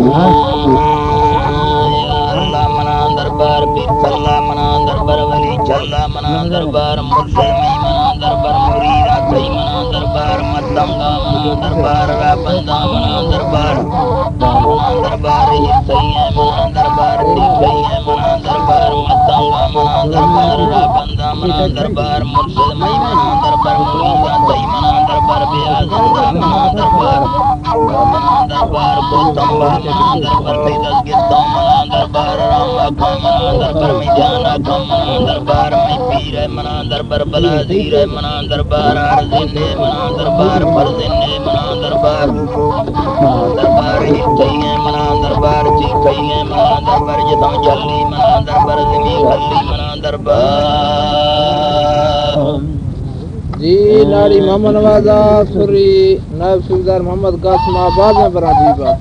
اللہ منا دربار پیر اللہ منا دربار ولی چلا منا دربار مرشد میں منا دربار مریدا سی منا دربار متنگا منا دربار رابندہ منا دربار منا دربار سی منا دربار سی منا دربار متنگا منا دربار رابندہ منا دربار مرشد میں منا دربار مریدا سی منا دربار بیازندہ منا دربار دربار کوتمبا منا دربار پیدس گیتا منا دربار رام کا منا دربار میں جانا کا منا دربار میں پیر منا دربار بلازیر منا دربار ارزن منا دربار فرزن منا دربار ہتھئی منا دربار چیکئی منا دربار جتم جلی منا دربار زمین گلی منا دربار جی ناڑی محمد نوازا سری نائب صوبیدار محمد قاسم آباد میں براجیبا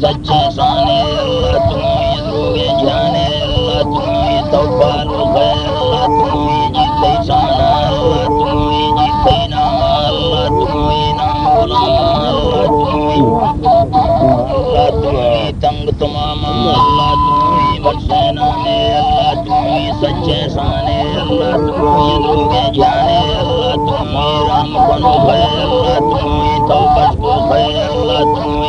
سچے سانے اللہ تمہیں دروگے جانے اللہ تمہیں توفال خیر اللہ تمہیں جیتے شانہ اللہ تمہیں جیتے نام اللہ تمہیں نام غلام اللہ تمہیں تنگ تمام اللہ تمہیں برسے نامے اللہ تمہیں سچے سانے اللہ تمہیں دروگے جانے اللہ تمہیں رام کنو خیر اللہ تمہیں توبش کو خیر اللہ تمہیں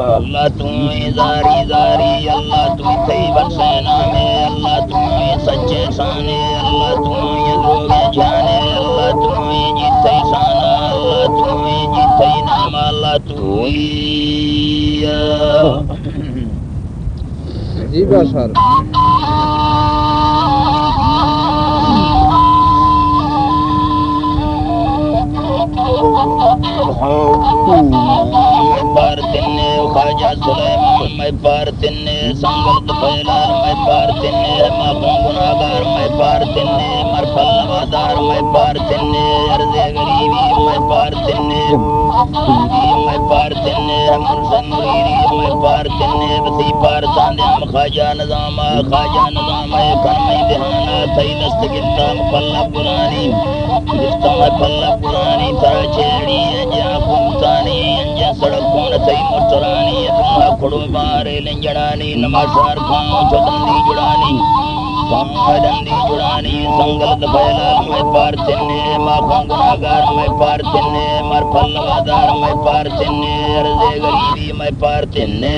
اللہ تمہیں زاری زاری اللہ تمہیں طیبت سینا میں اللہ تمہیں سچے سانے اللہ تمہیں دروگے جانے اللہ تمہیں جیتے سانا اللہ تمہیں جیتے نام اللہ تمہیں جی باشر پار تنے خواجہ سلیمان میں پار تنے سنگل دفیلار میں پار تنے ماخون گناہگار میں پار تنے مرفل نوادار میں پار تنے عرض غریبی میں پار تنے میں پار تنے مرسن مریری میں پار تنے بسی پار ساندیم خواجہ نظام کن میں دہانا تھی دست گلتا مفلہ پرانی گفتا مفلہ پرانی ترہ چھیڑی انجا کمتانی انجا سڑکون تھی مچرانی اتنا کھڑو بارے لنجڑانی نماشار کھاؤں چدندی جڑانی دندی جڑانی سنگل دفیلال میں پار تنے ماخون گناہگار میں پار تنے مرفل نوادار میں پار تنے عرض غریبی میں پار تنے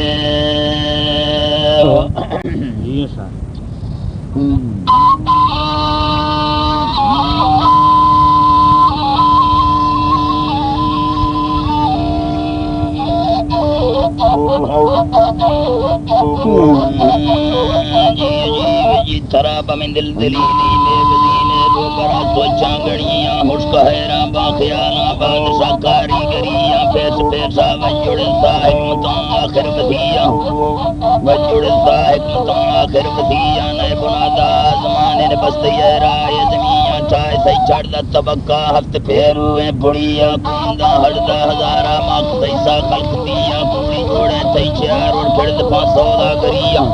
جی تراب من دل دلیلی بے بدینے دو برا سوچاں گڑیاں حشق حیران باخیالاں بادشاہ کاریگریاں پیس پیسا وجڑ حکمتاں آخر بدیاں وجڑ حکمتاں آخر بدیاں نئے بنادا زمانے بستی رائے زمیاں چائے سی چڑھدا طبقہ ہفت پھیرویں بڑیاں کندہ ہڑدا ہزارہ ماک سیسا خلق دیاں پوری جوڑے تی چار اور گرد پاسودا گریاں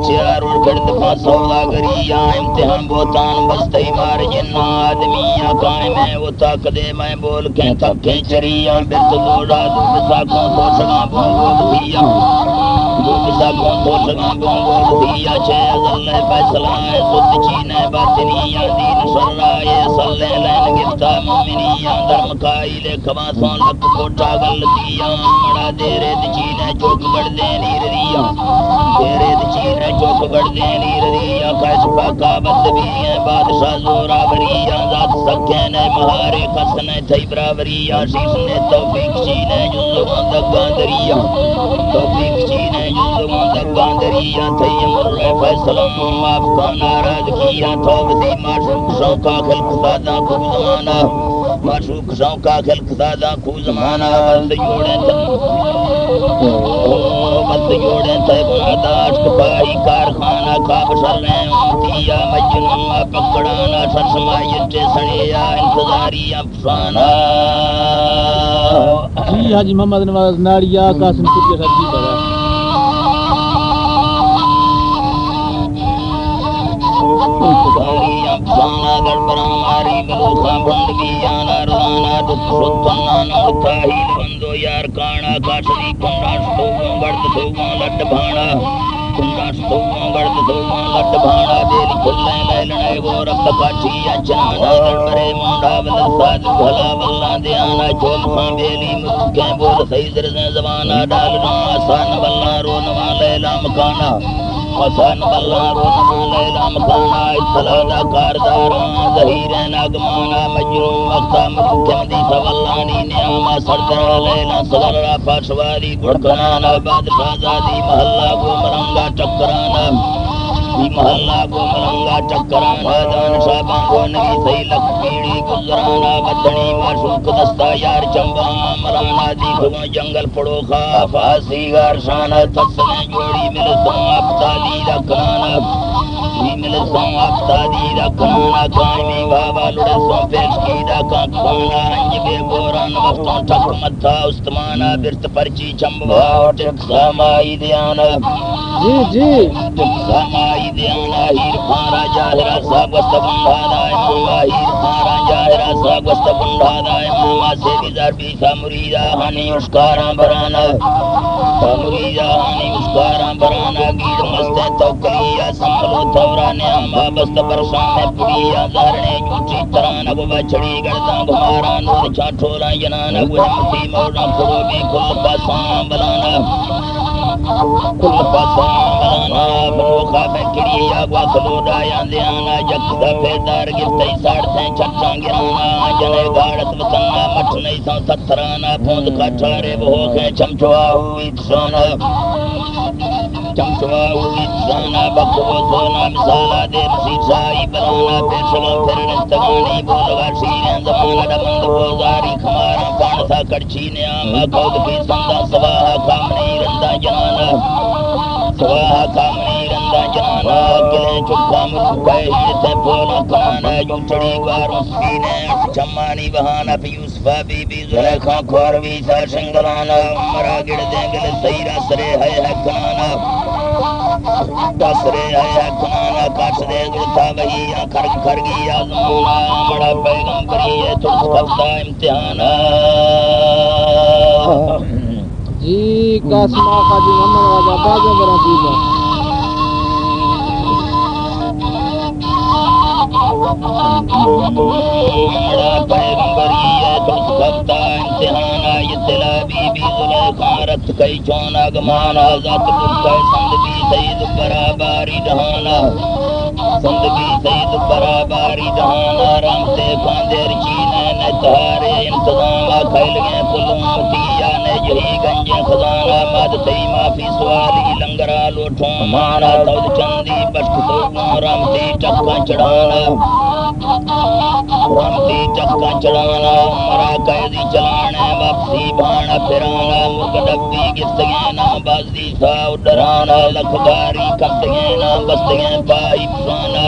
چار اور گرد پاسودا گریاں امتحان بوتان بستی مار جنہ آدمیاں قائم ہے وہ تاک دے میں بول کے تھکے چریاں برت دوڑا دو بساکوں تو سگاں بونگو بدھیاں دو بساکوں تو سگاں بونگو بدھیاں چھے ازلے فیصلائے سد چینے باطنیاں دین سرائے سلے لین گفتا مومنیاں درم کائی لے کھواسوں لک کوٹا غلطیاں مڑا دیرے دچینے چوک گڑ دینی ردیاں دیرے دچینے چوک گڑ دینی ردیاں کیس پاکا بدبیاں بادشاہ زورا بریاں ذات سکینے مہارے کسنے تھی براوریاں شیسنے توفیق چینے جزوان دگاں دریاں توفیق چینے جزوان دگاں دریاں تھی مرے فیصلم معاف کا ناراض کیا توبتی معشوق شوقا خلق سادہ خوب زمانہ معشوق سوں کا خلق سازاں کو زمانہ بند جوڑے بند جوڑے تے بناداشت پائی کارخانہ خواب سریں امتیا مجنون پکڑانا سرسمائی سڑیا انتظاری افسانہ جی حاجی محمد نواز ناڑیا قاسم کتیا صاحب جی بڑا افسانہ گڑبڑا ماری بلوخاں بندگیاں روزانہ دکھ ستنا نڑتا ہیل بندو یار کانا کاشری کنڈا ستوگوں گڑد سوگوں لڈ بھانا کنڈا ستوگوں گڑد سوگوں لڈ بھانا بیل کھلیں لیلنے وہ رب کاٹھی اچانا گڑبڑے منڈا بلساد بھلا بلہ دیانا چول خاں بیلی ملکیں بول سیدر سے زبانہ ڈالنا آسان بلہ رونوا لیلا مکانا آسان بلہ رونوا لیلا مکانا اطلاع کارداراں ظہیریں ناگمانا مجنون وقتا ملکم دی سوالانی نیاما سردرہ لیلا صدرہ پاشواری گڑکنانا بادشاہ زادی محلہ کو مرنگا چکرانا محلہ کو مرنگا چکرانا دان شابان کو نوی سی لکھ پیڑی گزرانا بدنی معشوق دستا یار چمبا مرانا دیکھو جنگل پڑو خواہ فاسی غارشانا تسلیں جوڑی ملتوں ابتادی رکھانا ملتوں ابتادی رکھانا قائمی بابا لڑے سوں پیش کی ڈاکاں کھانا انج بے گوران وقتوں ٹھک متھا استمانا برت پرچی چمبا ٹک سامائی دیانا جی جی ٹک سامائی دیانا ہیر پھارا جاہرہ صاحب وست بندھادا امامہ ہیر پھارا جاہرہ صاحب وست بندھادا امامہ سے بیزار بیسا مریدہ ہنی اشکاراں برانا مریدہ ہنی اشکاراں برانا گیڑ مستیں توکلیا سنبھلو تورا نیامہ بست برشاں میں پڑیا زارنے جھوٹی ترانا وہ بچڑی گرداں گھمارا نور چاٹھولا جنانا وہ ہمتی موڑا کھڑو بھی کل پاساں بلانا کل پاساں بلانا بلوخا بکڑی آگوا کھلو ڈایا دیانا جک دا پیدار گفتی ساڑھتیں چچاں گرانا جنے گاڑت وطنہ مٹھ نہیں ساں سترانا پوند کھاچارے بہوکیں چمچوا ہوئی تسانا چمچوا ہوئی تسانا بکو سونا مثالا دے مسیح سائی بلانا پیشگاں پھرنستگانی بولگا شیریں زمانہ ڈمند بوزاری کھمارا پان تھا کڑچی نیاما کود کی سندہ سواہا کامنی رندہ جنانا سواہا کامنی رندہ جنانا گلیں چکا ملکہ ہیتے پولا کنانا جو چڑی گواروں سینے چمانی بہانا پی یوسفہ بی بی زلیخاں کھوروی سا شنگلانا عمرہ گڑ دیں گل سیرہ سرے ہے کنانا دسرے ہے کنانا کاش دے گلتا وہی کھرگ کھرگی آزمانا بڑا پیغمبری ہے ترس کفتا امتحانا جی قاسم آقا جی محمد نواز آباد میں برا دیزا بڑا پیغمبری ہے ترس کفتا امتحانا اطلاع بی بی زلیخاں رت کئی چونا گمانا ذات بکے سند بی سید براباری ڈہانا سند بی سید براباری ڈہانا رامتے کاندیر چینے نتہارے انتظامہ کھیل گئے کلومتیا نے یہی گنجے خزانہ مادتی معافی سوالی لنگرہ لوٹوں مانا تود چندی بشک توگوں رامتی چکا چڑھانا رامتی چکا چڑھانا عمرہ قیدی چلانے واپسی بھانا پھرانا مقدبی گفتگیں نام بازی سا ڈرانا لکھداری کفتگیں نام بستگیں پائی پسانا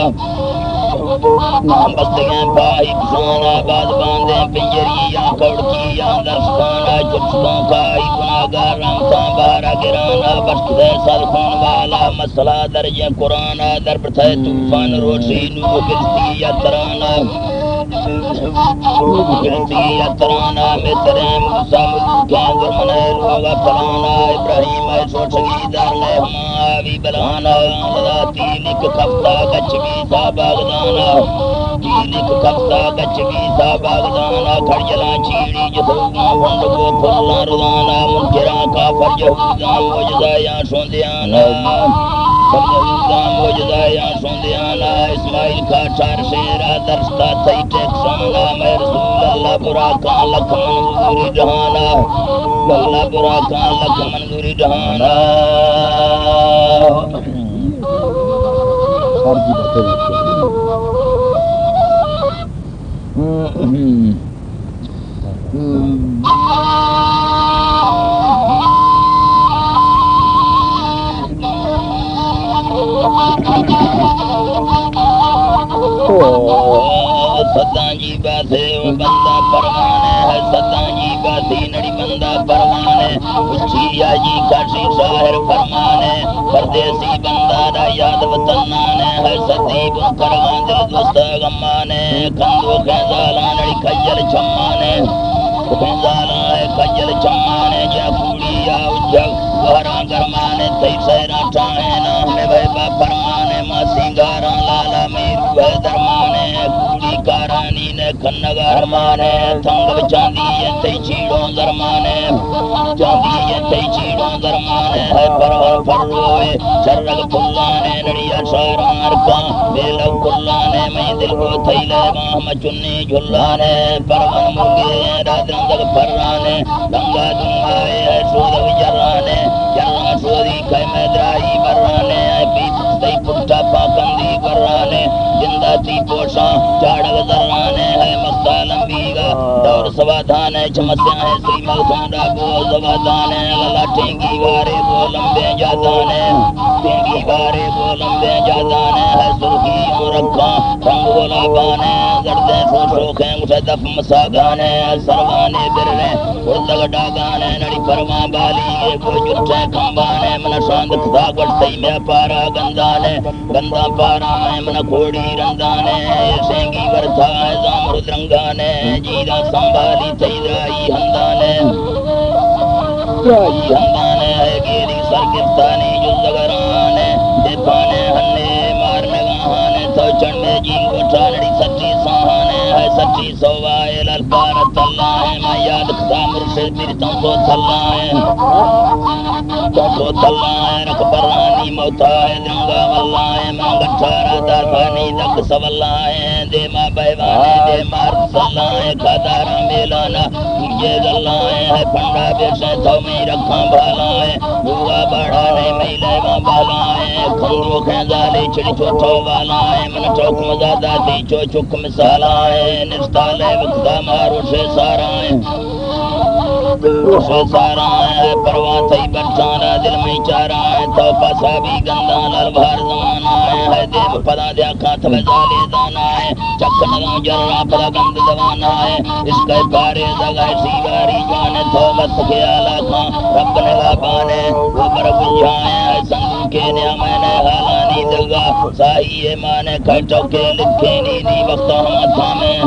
نام بستگیں پائی پسانا باز باندیں پنجریاں کڑکیاں دستانا چپستوں کائی گناہگار رامتاں بارہ گرانا بشک دے صدقون والا مسئلہ درجہ قرآن در برتھے طوفان روشی نو گلتی اترانا گلتی اترانا متریں موسیٰ ملکیں گرمنے لوگا پلانا ابراہیم سوچگی در لے ہما آوی بلانا لذاتی لک کفتا گچ بیسا باغدانا لک کفتا گچ بیسا باغدانا کھڑجلا چیڑی جتوگاں بھنڈگو پھلا رضانا منکران کافر یہوداں موجزایاں سوندیانا یہوداں موجزایاں سوندیانا اسماعیل کا چار شیرہ درستا تھی ٹیکسانا میں رسول اللہ براکان لکھ منظوری جہانا اللہ براکان لکھ منظوری جہانا سداں جی باتے وہ بندہ پروانے ہے سداں جی باتی نڑی بندہ پروانے اچھیا جی کاشی شاہر فرمانے پردیسی بندہ دا یاد وطنانے ہے سدی بن کروان دل دوست غمانے کندو خیزالاں نڑی کجل چمانے خیزالاں ہے کجل چمانے جا کوڑی یا اجھگ گہراں گرمانے تی سیراں ٹھائیں نام بھائی با فرمانے ماں سنگاراں لالا میرو ہے درمانے کوڑی کارانی نے کھنگار مانے تھنگ چاندی یہ تی چیڑوں درمانے چاندی یہ تی چیڑوں درمانے ہے پرور فروے چرگ پھلانے نڑیا شاران کا بیلو کلانے میں دل کو تھی لے ماہم چنی جھلانے پرون مرگے رادران تک پرانے دنگا دنگائے ہے سودو جرانے جران سودی کئی مدرائی برانے پیت تی پٹھا پاکندی برانے زندہ تی پوشاں چاڑگ درانے ہے مختالم بیگا دور سوادانے چمسیاں ہے سری مغتونڈا بو زوادانے للا ٹینگی وارے بو لمبے جادانے ٹینگی وارے بو لمبے جادانے ہے سرخیوں رکھاں رنگ بولا بانے زردیں سو شوکھیں اٹھے دف مساگانے سروانے برنے اردگ ڈاگانے نڑی پروان بالی کو جٹھیں کھمبانے من شاند کھتا گڑتی میں پارا گندانے گندا پارا میں من کھوڑی رندانے سینگی ورتھا ہے زامر درنگانے جیدہ سنبھالی تیدرائی ہندانے رائی ہندانے ہے گیری سرگفتانی جزگرانے دیپانے ہنے مارنگانے تو چڑھنے جی گوٹھا نڑی سچی سہانے ہے سچی سوائے للبارت اللہ ہے میں یاد کھتا مرشد بیرتوں تو تھلا ہے تو تھلا ہے رکھ برانی موتا ہے درنگا واللہ ہے میں گٹھارا دارفانی دک سواللہ ہے دے ماں بیوانے دے مار سلہ ہے کھادارا میلانا مجھے گلہ ہے پنڈا بیشے تو میں رکھاں بھالا ہے بوا باڑا نہیں میں لے ماں بالا ہے کھندو خیزالی چڑی چوٹھو والا ہے من چوک مزادہ دی چو چک مثالا ہے نستالے وقتا مارو سے سارا ہے روشے سارا ہے پروان تھی بچانا دل میں چارا ہے تو پاسا بھی گندہ لال بھار زمانہ ہے دیو پدا دیا کھات بزالی دانا ہے چک لگاں جرہ پدا گند دوانا ہے اس کے پارے زگائے سیواری جوانے تو بس خیالا کھاں رب نگا بانے وہ بر گنجھائیں ہے سنگو کے نعمے نے حالانی دلگا ساہی مانے کھٹو کے لکھے نی وقت ہم تھامیں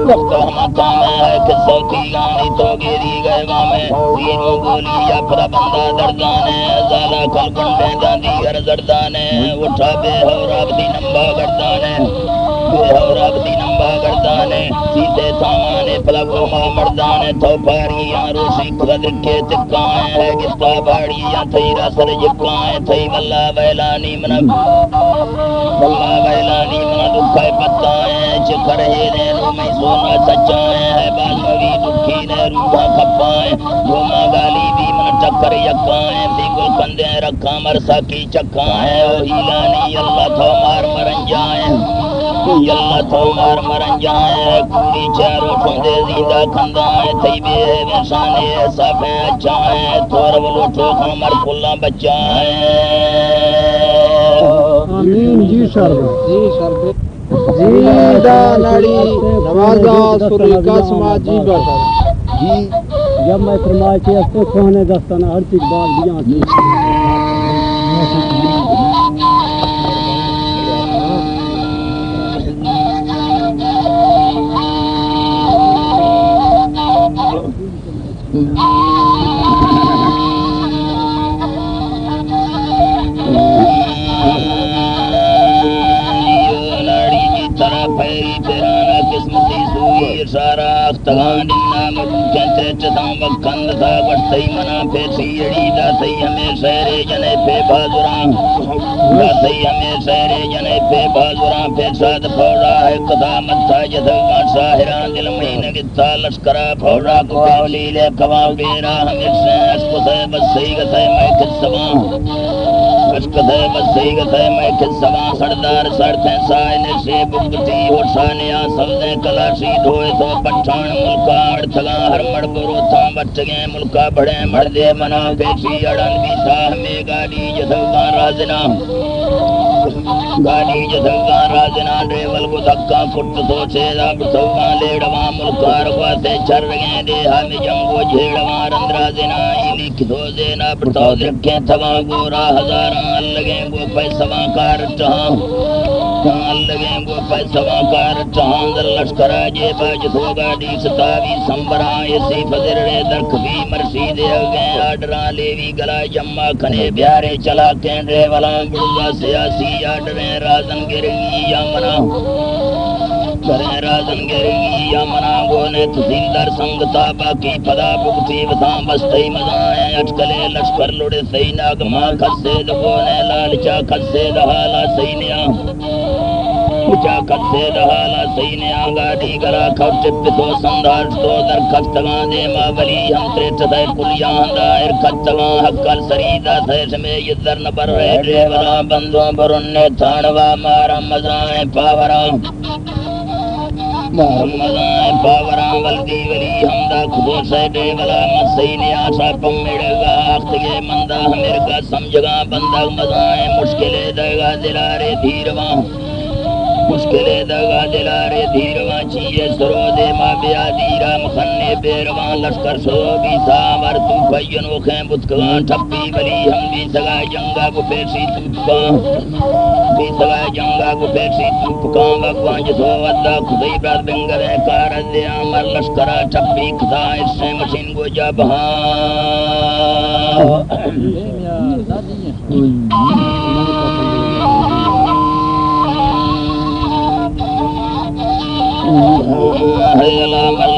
وقت ہم تھامیں ہے قصو کی گانی تو گیری گئے وامیں دینوں بولی یا پرا بندہ دردانے زالا کل کنڈے داندی گر زردانے اٹھا بے ہوراب دی نمبا گردانے بے ہوراب دی نمبا گردانے سیدھے تھامانے پلا گوما مردانے تو پاریاں روشی خود کے تکائیں ہے گتا باڑیاں تھی رسر جکائیں تھی واللہ ویلانی منم واللہ ویلانی منم دکھائے پتائیں چکر ہی دینوں میں سونا سچائیں ہے باز موی دکھی نے روحا کھپائیں جو ماں گالی بھی من چکر یکائیں دی گل کندے رکھا مرسا کی چکائیں او ہیلانی اللہ تو مار مرن جائیں اللہ تو مار مرن جائیں کوڑی چاروں ٹھوندے زندہ کھندائیں تھی بے ویسانے صافیں اچھائیں تھور ولوٹو کھامر کھلا بچائیں آمین جی سر جیدہ نڑی نوازا سری قاسمہ جی بٹر جی جب میں فرمائے تھے اس کو کھانے دستانہ ہر چیز بات دیاں تھی سارا اختغان نام کہتے چتاں وکند تھا بڑھتی منا پھیسی اڑی دا سی ہمیں سہرے جنے پہ بازوراں دا سی ہمیں سہرے جنے پہ بازوراں پھیساد پھوڑا ہے قضا مدھا جدھوان ساہران دل مہین گتا لشکرہ پھوڑا کو باولی لے کوا بیرا ہمیں سے اشکو سے بسی گتے میں کسواں اشک تھے بسی گئے میں کسواں سردار سڑتے سائن سے بگتی ہوشانیاں سبزیں کلاشی دھوئے تو پٹھان ملکا اڑتگاں ہر مڑ برو تھا بچ گئے ملکا بڑے مردے منا پیشی اڑن بھی ساہ میں گاڑی جدھگاں رازنا گاڑی جدھگاں رازنا ڈریول کو دھکا کٹ تو چھیدا بٹھوگاں لیڑواں ملکار واسے چر گئے دے ہم جنگو جھیڑواں رندرازنا لکھ دو دینا بٹھو درکھیں تھواں گورا ہزاراں لگیں گو پیسواں کار چہاں لگیں گو پیسواں کار چہاں دل لشکرہ جے باج دھو گاڑی ستاوی سمبراں اسی فضر رے درک بھی مرسی دے گئے آڈراں لیوی گلا جمع کھنے بیارے چلا کینڈے والاں بڑوا سیاسی آڈریں رازن گرگی یا منا کریں رازن گرگی یا منا گونے تحصیلدار سنگتا باقی پدا بکتی وطاں بستی مزائیں اٹکلے لشکر لڑے سی ناگماں کھسے دگونے لالچا کھسے دہالا سینیاں مچا کھسے دہالا سینیاں گاڑی گرا کھوٹ پتو سندھار تو در کھستگاں دے ماولی ہم تریٹ دے کلیاں دائر کھستگاں حقل سریدہ سیش میں یدر نبر رہ ڈریورا بندوں برنے تھانوا مارا مزائیں پاوراں مزائیں پاوراں ولدی ولی ہمدہ خدو سیڈے ولا مسینی آشا پمیڑگا آختگے مندہ ہمیرگا سمجھگا بندہ مزائیں مشکلے دگا دلارے دھیرواں مشکلے دگا دلارے دھیرواں چیئے سرو دے ماں بیا دیرا مخنے بیرواں لشکر سرو بھی سامر تو پینو خیم بتکاں ٹھپی ولی ہم بھی سگا جنگا کو پیسی توپکاں بھی سگا جنگا کو پیسی توپکاں بگوان جسو ودا خدای براد بنگرے کار دیا مر لشکرہ ٹھپی کھتا اس سے مشین کو جبہاں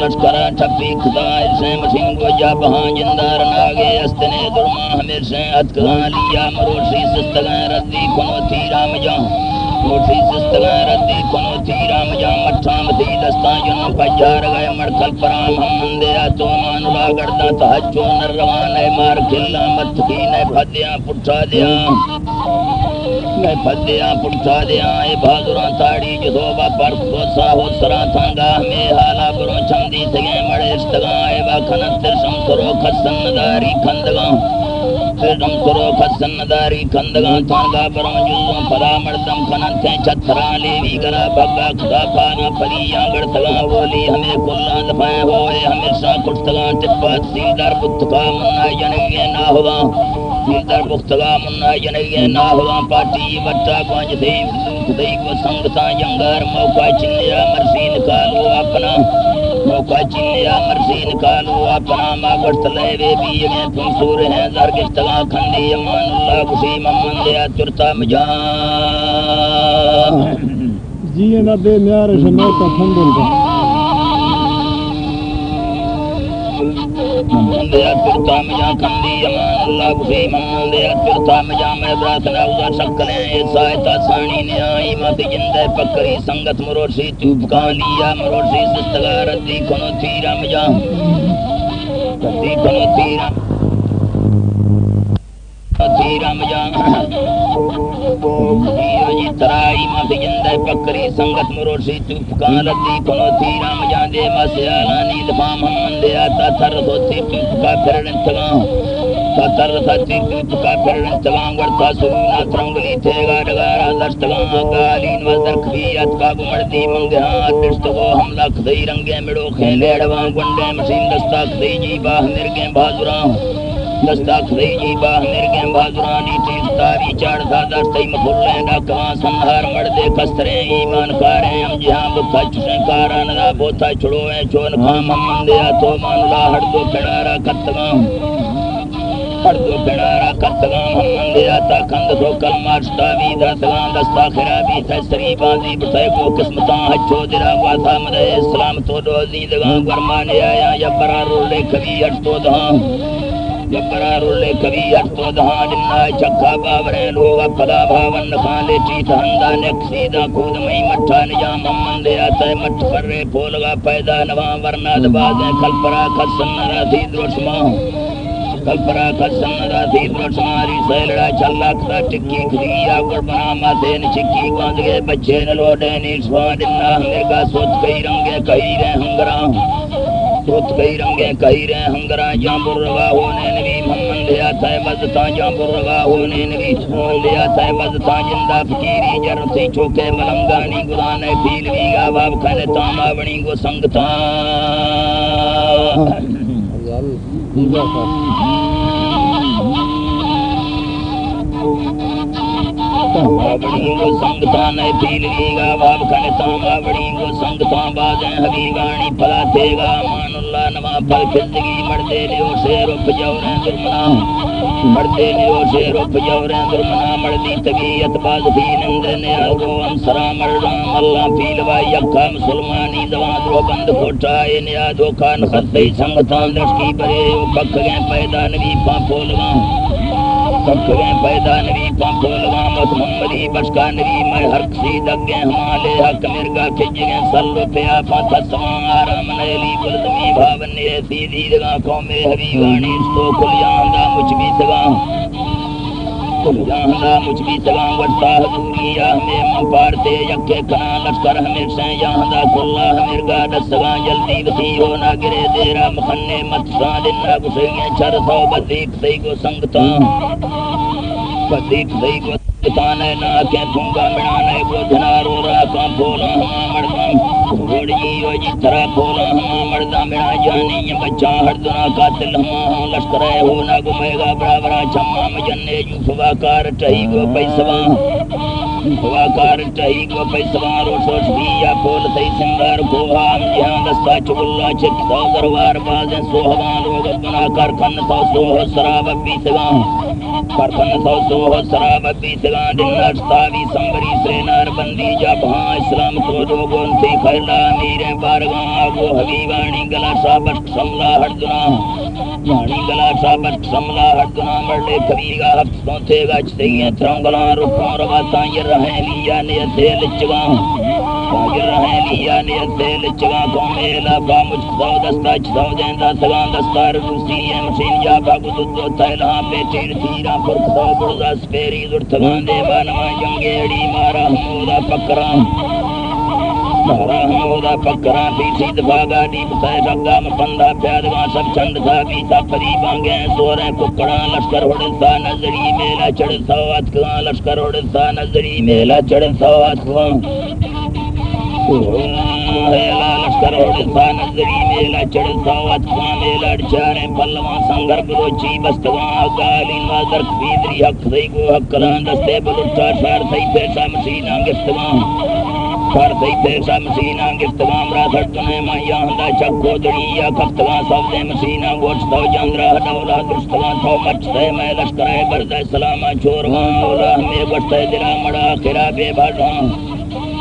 لشکرہ ٹھپی کھتا اسے مشین کو جبہاں جندار ناگے استنے درما ہمیشہ اتکاں لیا مروشی سستگاں ردی کنو تھی رام جان مروشی سستگاں ردی کنو تھی رام جان مٹھام تھی دستان جنوں پجار گئے مڑکل پرام ہم مندیا تو مان را گردہ تحجو نر روانے مار کھلا مت کی نے پھدیاں پٹھا دیاں میں پھدیاں پٹھا دیاں اے بہادراں تاڑی جدو با پر کوسا ہو سرا تھانگا میں حالا برو چمدی تگیں مڑے اشتگاں اے با کھنتر شمسرو کھسن داری کھندگاں شمسرو کھسن داری کھندگاں تھانگا برو جزوں پلا مردم کھنتیں چھتراں لیوی گلا بھگا کھدا پانا پلیاں گڑتگاں بولی ہمیں کلاں دفائیں ہوئے ہمیشہ کٹتگاں ٹپا سیدار بتکا منا جنگے نہ ہوا سیدار بختگا منا جنگے نہ ہوا پاٹی بٹا گوانج دے خدای کو سنگتا جنگار موقع چلیا مرسی نکالو اپنا موقع چلیا مرسی نکالو اپنا ماں گڑت لے وے بھی یہ تم سور ہیں زرگشتگاں کھندی امان اللہ کسی ممن دیا ترتا مجا جی نہ بے میار شمیتا کھندل گا دیا ترتا مجا کھندی امان اللہ کسی ممن دیا ترتا مجا میں براتنا اوزا شکلیں سائتا سانی نیائی مات جندے پکری سنگت مروشی توپکاں لیا مروشی سستگا ردی کنو تیرا مجا ردی کنو تیرا تیرا مجا جی ترائی مات جندے پکری سنگت مروشی توپکاں ردی کنو تیرا مجا دے مسیالانی دفاع محمد دیا تا تھر دوتی توپکا پھرنتگاں تا تر تھتی توپکا پھرنتگاں گڑتا سرونا ترنگلی تھےگا ڈگارا دشتگاں گالین وزرک بھی اتکا گمڑتی منگہاں دشتگو حملہ کھدئی رنگیں مڑو کھیلیڑواں گنڈے مشین دستا کھدئی جی باہ مرگیں بہادراں دستا کھدئی جی باہ مرگیں بہادراں نیٹی ستاوی چاڑ تھا دشتئی مکھلیں ڈاکواں سنہار مردے کستریں ایمان کاریں ہم جہاں بکھا چشیں کاران دا بوتا چھڑویں چون کھام ہم مندیا تو مانولا ہڑ دو پھڑارا کتگاں ہڑ دو پھڑارا کتگاں ہم مندیا تا کند دو کلمہ شتاوی درتگاں دستا خرابی تیسری باندی بٹھے کو قسمتاں ہچو درا گوا تھا مدے اسلام تو دو زیدگاں گرمانے آیا یا برارو لے کبھی ہٹو دہاں جبرارو لے کبھی ہٹو دہاں جنہ چکا باوریں لوگا پدا بھاون نخان لے چیت ہندہ نکسیدہ کود مئی مٹھا نجام ممن دے آتا ہے مٹھ پر رے پھولگا پیدا نوان ورناد بازیں کھل پرا کھسن نرا تھی درشماں کلپرا کسندا تھی برسماری سیلڑا چلا کھا ٹکی کھریا گڑ بنا ماتھے چکی گاند گئے بچے نے لوٹے نی سواد اللہ میرا سوت کئی رنگے کئی رے ہنگرا سوت کئی رنگے کئی رے ہنگرا جامبر روا ہونے نبی محمد لیا تھے بزتا جامبر روا ہونے نبی محمد لیا تھے بزتا جندہ فکیری جرسی چوکے ملنگانی گرانے پیل ویگا باب کھنے تاما بنی گو سنگتا بڑی گو سنگتا نئے پیل ویگا باب کھنے تاما بڑی گو سنگتا بازیں حبیبانی پلا تھے گا مان اللہ نما پر کھزگی مردے لیو سے رپ جوریں درمنا مردے لیو سے رپ جوریں درمنا مردی طبیعت باز بھی نندے نے آگو انسرا مردام اللہ پیل وائی اکھا مسلمانی زوان رو بند کھوٹائے نیادو کان خطی سنگتان دشکی برے پک گئے پیدا نبی پاپو لگاں پک گئے پیدا نبی پاپو لگاں مت محمدی بشکا نبی میں ہر کسی دگے ہمالے حق مرگا کھج گئے سلو پیا پاتھا سوان آرام نیلی گلدمی بھاونی ایسی دیدگاں قوم حبیبانی سو کلیاندہ مجھ بھی سگاں کلیاندہ مجھ بھی سگاں وٹتا حضوری آہمیں مپارتے یکے کنا لشکر ہمیشہ یاہدہ کلا ہمرگا دسگاں جلدی وسی ہونا گرے دیرا مخنے متساں دنہ گسگیں چر سو بدیک سی کو سنگتاں بدیک سی کو تانے نا کے پھونگا بنانے کو دھنارو راکاں پھولا ہما مردم گھوڑی ہو جی طرح پھولا ہما مردم بنا جانی بچہ ہردنا قاتل ہما لشکرے ہونا گمے گا بڑا بڑا چمہ مجنے جو فواکار ٹہی گو پیسوان فواکار ٹہی گو پیسوان رو سوچ بھی یا پھول سی سنگار کو ہام جہاں دستا چگلہ چک سو دروار بازیں سوہوان لوگ بنا کر کھن سو سوہ سراب بھی سگان کرکن سو سوہ سراب بھی سگان دنر ستاوی سمبری سرینار بندی جب ہاں اسلام تو دوگون تھی خیلہ میرے بارگاں آگو حبیبانی گلا شابت سملہ ہردنا وانی گلا شابت سملہ ہردنا مرلے کبیگا ہفتوں تھے گا چتگیاں ترنگلاں رکھوں رواتاں یہ رہیں لیا نیتے لچگاں یہ رہیں لیا نیتے لچگاں کومیلا با مجھ سو دستا چسو دیندہ سگان دستار روسی مشین یا باگو دو تیلہاں پیٹیر تیرہ پرک سو برزا سپیری زرتگان دیبا نما جنگیڑی مارا ہمودا پکران مارا ہمودا پکران پیچھی دفاع گاڑی بسائے رگا مپندہ پیادگاں سب چند تھا بیتا فریباں گئے سورے ککڑاں لشکر ہوڑتا نظری میلا چڑھ سوات کھاں لشکر ہوڑتا نظری میلا چڑھ سوات کھاں لشکر ہوڑتا نظری میلا چڑھ سوات کھاں میلا ڈچاریں پلواں سنگر بلوچی بستگاں گالی نوازر کبیدری حق سی کو حق کلان دستے بلوٹا شار سی پیسا مسینہ گفتگاں شار سی پیسا مسینہ گفتگاں مرا سڑتنے مائیاں ہندہ چکو دنیا کفتگاں سوزے مسینہ گوچتو جاندرہ دولا درستگاں تو مچتے میں لشکرے بردہ سلامہ چورگاں اولا ہمیں گوشتے دلا مڑا خیرہ بے بھاڑاں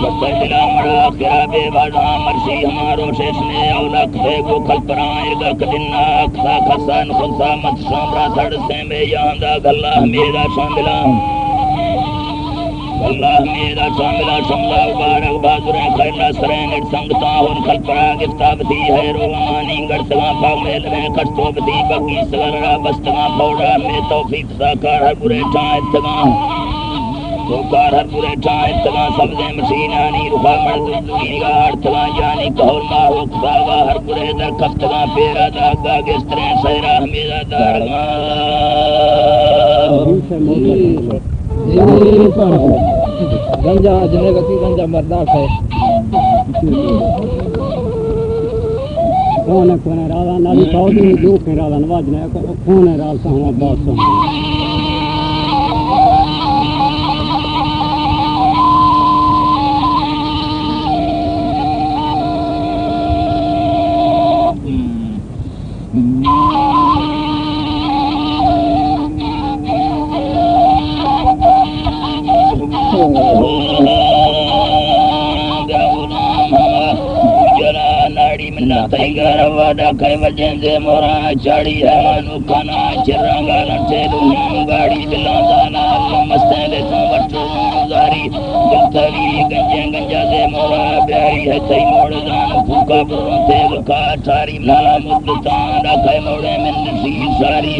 گوشتے دلا مڑا خیرہ بے بھاڑاں مرسی ہمارو شیشنے اولا کھے گو کھلپران ارگا کدنہ اکھا خسان خلصہ مت شامرہ سڑتے میں یاندہ گلہ میرا شاملہ اللہ میرا شاملہ شملہ بارک بہادر خیرہ سرین سنگتا اور کھلپرا گفتابتی ہے رو امانی گڑتگاں پاک میل میں کشتوبتی بگی سگرہ بستگاں پوڑا میں توفیق ساکار ہر برے ٹھائیں اتگاں توکار ہر برے ٹھائیں اتگاں سبزے مسینانی رخا مرد دنگا ارتگاں جانی کہول ماہو کباوا ہر برے در کفتگاں پیرا داگا گسترین سیرہ ہمیدہ دارگاں گنجا جنہیں کسی گنجا مرداس ہے کونے رالا نالی سعودی دوکھ رالا نواجنے کونے رالا سہما بات سہما تیگر وادا کئی وجہیں دے مورا چاڑی ہے مانو کانا چرانگا لٹے دوں گاڑی بلان دانا اللہ مستیں لیتا وٹو زاری دلتری گنجیں گنجا دے مورا بیاری ہے تی موڑ دان پھوکا برون تیل کا ٹاری نالا مدتان دا کئی موڑے من نسی ساری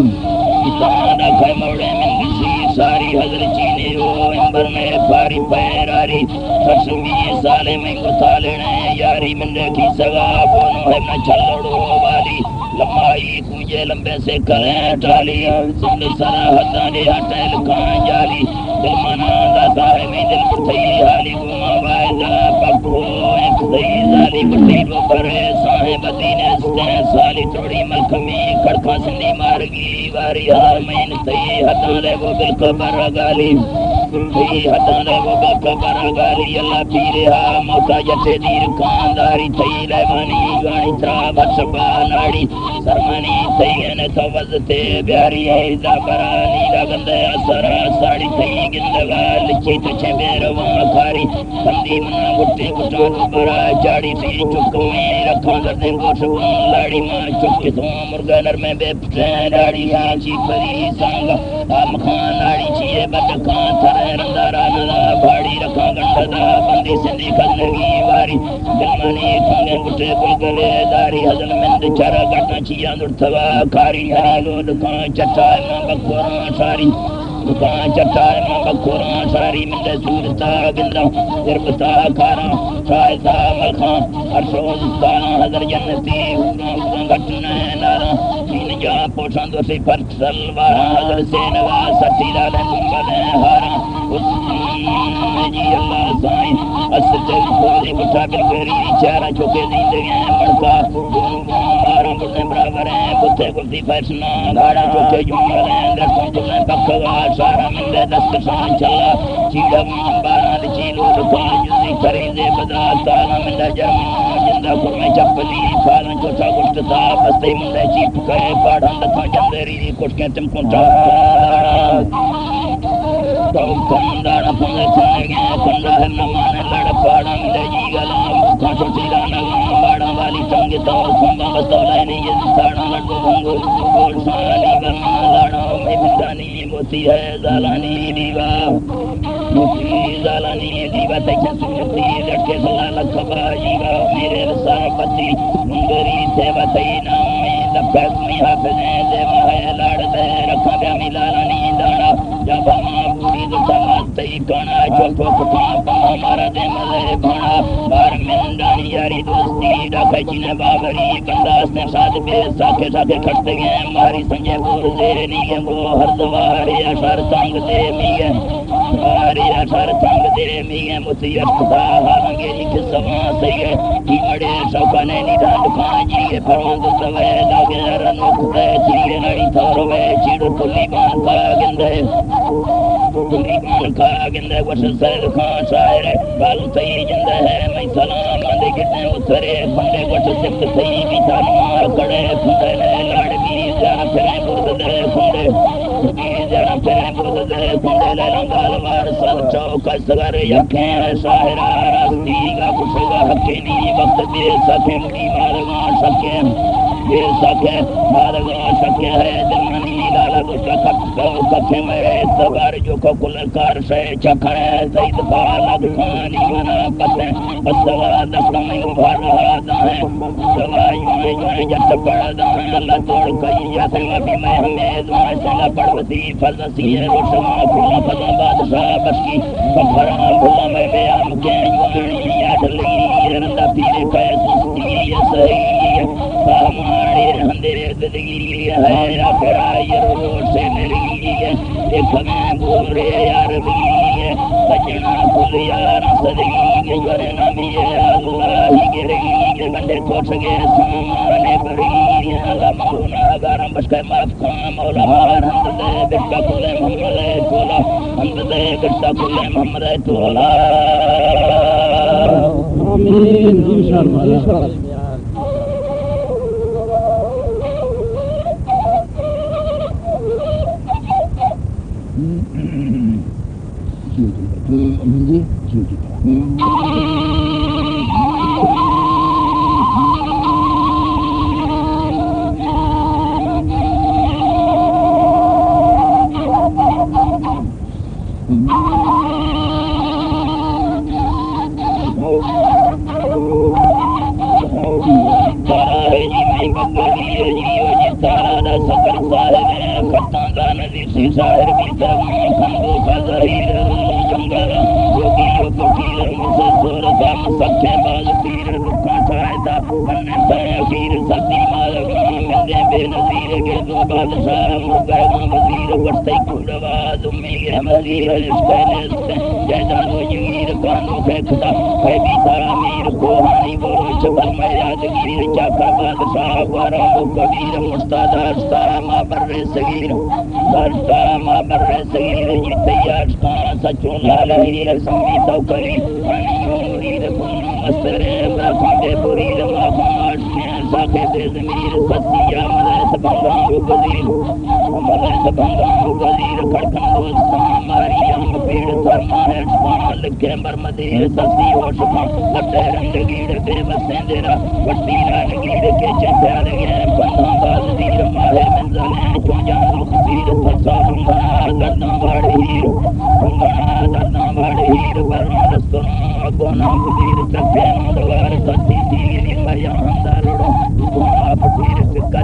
انسان رکھے موڑے من کسی ساری حضر چینے ہو امبر میں پاری پیراری خشمی سالے میں گتالنے یاری من رکھی سگا بونو ہے من چھلڑو والی لمائی کوجے لمبے سے کریں ٹالی سند سرا حدانی ہٹے لکھان جالی دل منا داتا ہے میں دل پتھئی حالی گوما بائدہ پکو ایک دئی زالی بٹی رو برے ساہیں بدینے ستے سالی توڑی ملکمی کڑکا سندی مارگی واری ہزار مین تئی حدان لے وہ بالکبر گالی تئی حدان لے وہ بالکبر گالی اللہ پیرے ہا موتا جتے دیر کانداری تئی لے بانی گانی ترا بچبا ناڑی سرمانی تئی ہے تو وزتے بیاری ہے زبرانی لگندے اثرا ساڑی تئی گندگا لچی تچھے بیروان کاری بندی منا گٹے گٹان برا جاڑی سی چکویں رکھان دردیں گوشوان لاڑی ماں چکی تو مرگا نرمے بے پٹیں لاڑی آنچی پری سانگا آم خان لاڑی چیئے بدکان تھرے رندارا ندا بھاڑی رکھان گنڈدا بندی سندی کھلنگی واری دلمانی تھنگے گٹے گلگلے داری حضل مند چرا گٹنا چیئے درتوا کاری ہری گو دکان چٹائے ماں بکوران ساری دکان چٹائے ماں بکوران ساری مندے سورتا گندم دربتا کارا شاہدہ ملخان ارشوزستان حضر جنتی ہورا گھٹنے نارا تین جا پوشان دو سی پر سلوارا حضر سینگا سٹی لالے گنبلے ہارا جی اللہ سائن استے کھولے بٹھا بلگری چارہ چوکے زندگیاں مڑکا مارا بڑھنے برابر ہیں بتے گلتی فیشنا گاڑا چوکے جمعلیں درکوں تمہیں پکگا سارا مندے دست سان چلا چیڑا بارا لچیلو دکان جزی خریدے بدا تالا مندہ جرمان جندہ کرمے چپلی پالا چوچا گشتتا بستے مندے چیپ کرے پاڑھان دکھا جندری کٹکیں تم کنٹا تو کنداڑا پندے چاہے گئے کنڈا ہے نمانے لڑ پاڑا مندے جی گلا مکھا چوچی رانا گاں باڑا والی چنگی تو سنبا بستولا نہیں یہ ساڑا لڑو بھنگو گول سالی برنا لاڑا میں بندانی موتی ہے زالانی دیوا موتی زالانی دیوا تیچے سنتی لڑکے سلا لکھبا جیوا میرے رسا پتی منگری سیوا تی نامی لپیس میں حافظیں دیوا ہے لڑ دے رکھا بیا ملالانی دانا جب ہم پوری دسمات تی کانا چوکو کٹا پنگا مارا دے ملے بھانا بار مندانی یاری دوستی ڈاکھے چینے بابری بنداس نے ساتھ بے ساکھے ساکھے کھٹتے گئے ماری سنجے بور دے نیگے وہ ہر دواری اشار تنگ دے میگے دواری اشار تنگ دے میگے مصیت خدا ہانگے جی کسوان سیگے کی مڑے شوکانے نیدہ دکان جیگے پروان دو سوے لاغے رنو کھتے چیگے نڑی تھوروے چیڑو کلی بان کا گندے کلی بان کا گندے وش سید خان شاعر بالو تی جندے ہے میں سلام آندے کتنے اترے پندے وش سکت تی بیتا نمار کڑے پندے لے لاڑ بھی جانا پھریں برد دے پندے جانا پھریں برد دے پندے لے لنگال وار سال چوکا سگر یکھیں شاعرہ راستی گا کشگا حقی نہیں وقت بے سکیں مڑی مارگان سکیں بے سکیں مارگان سکیں ہے دلمانی لالا گشا ککھیں میرے اتبار جو ککل کار سے چکھڑے زید بالا دکھانی منا پتیں بسوا دکھڑا میں ابھار رہا دائیں سوا یوں جت پڑ دائیں اللہ توڑ کئی جیسے وابی میں ہمیں دعائیں سنگا پڑوتی فضسی ہے روشما کھلا فضا بادشاہ بشکی بکھرا بھلا میں بے آم کے یوانی یاد لی رندہ پیرے کئے سستی صحیح سامانی رہندے دلگی ہے آخرہ یہ روش سے میری ایک میں بورے یار بھی سجنا کل یار صدقی ورنہ بھی اللہ ہی گرگی بندے کوچ گے سامانے بری اللہ مولا گارم بشکے معاف کام مولا حمد دے بشکا کل محمد تولا حمد دے بشکا کل محمد تولا آمین انشاءاللہ سارا نظیر سی ظاہر بھی ترمی کھندو کا ظہیر جنگل یوگی یوگو پیر مسل سور کا مسکھے باز پیر رکھن ٹھائدہ بننے سائے اخیر سردی مالک مندے بے نظیر کے دو بادشاہ مگر وزیر وسطی کوڑواز امیر مزیر اسکیلے جیدان و یمیر کانو کھتا ہے بھی سارا میر کوہانی بولو چکر میں یادگیر چاکا بادشاہ وارا کبیر مستاد ارستارا ما بر صغیر ارستارا ما بر صغیر یہ تیار سچوں لالہیر سمی تو کری مرید کن مسترے برکھوں دے برید ماخماش میں ساکے دے زمیر ستیا مدرس بندان وزیر مدرس بندان وزیر کھڑکن دوست ہماری ہم پیڑ سرما ہے سپان لکھے برمدیر سسی ہوشپا لٹے رندگیر بے بسیں دیرا وٹی رانگیر کے چپیا لگے بندان باز دیر ماہے منزلیں چون جان خبیر سسا ہنگنا گردان بھاڑیر ہنگنا گردان بھاڑیر ورن رستن گونا وزیر چپے مدوار ستی تیری بیان دارڑوں گونا پتیر فکر